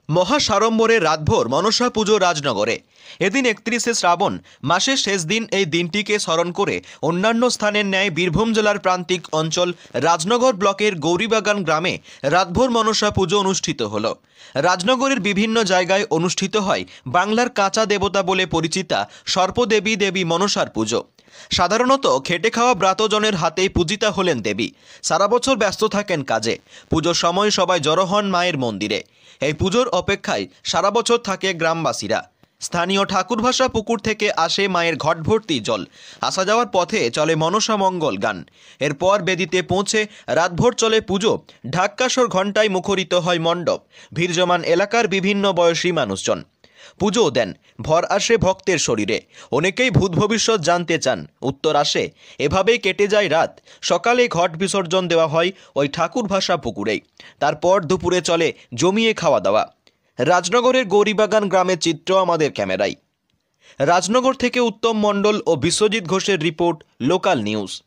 মহাসাড়ম্বরে রাতভর মনসা পুজো রাজনগরে। এদিন 31শে শ্রাবণ, মাসের শেষ দিন। এই দিনটিকে স্মরণ করে অন্যান্য স্থানের ন্যায় বীরভূম জেলার প্রান্তিক অঞ্চল রাজনগর ব্লকের গৌরীবাগান গ্রামে রাতভর মনসা পুজো অনুষ্ঠিত হল। রাজনগরের বিভিন্ন জায়গায় অনুষ্ঠিত হয় বাংলার কাঁচা দেবতা বলে পরিচিতা সর্পদেবী দেবী মনসার পুজো। সাধারণত খেটে খাওয়া ব্রাতজনের হাতেই পূজিতা হলেন দেবী। সারা বছর ব্যস্ত থাকেন কাজে। পুজোর সময় সবাই জড়ো হন মায়ের মন্দিরে। এই পুজোর অপেক্ষায় সারা বছর থাকে গ্রামবাসীরা। স্থানীয় ঠাকুরভাষা পুকুর থেকে আসে মায়ের ঘট ভর্তি জল। আসা যাওয়ার পথে চলে মনসা মঙ্গল গান। এরপর বেদিতে পৌঁছে রাতভর চলে পুজো। ঢাককাসর ঘণ্টায় মুখরিত হয় মণ্ডপ। ভিড় জমান এলাকার বিভিন্ন বয়সী মানুষজন। পুজো দেন। ভর আসে ভক্তের শরীরে। অনেকেই ভূত ভবিষ্যৎ জানতে চান। উত্তর আসে। এভাবেই কেটে যায় রাত। সকালে ঘট বিসর্জন দেওয়া হয় ওই ঠাকুরভাষা পুকুরেই। তারপর দুপুরে চলে জমিয়ে খাওয়া দাওয়া। রাজনগরের গৌরীবাগান গ্রামের চিত্র আমাদের ক্যামেরায়। রাজনগর থেকে উত্তম মণ্ডল ও বিশ্বজিৎ ঘোষের রিপোর্ট, লোকাল নিউজ।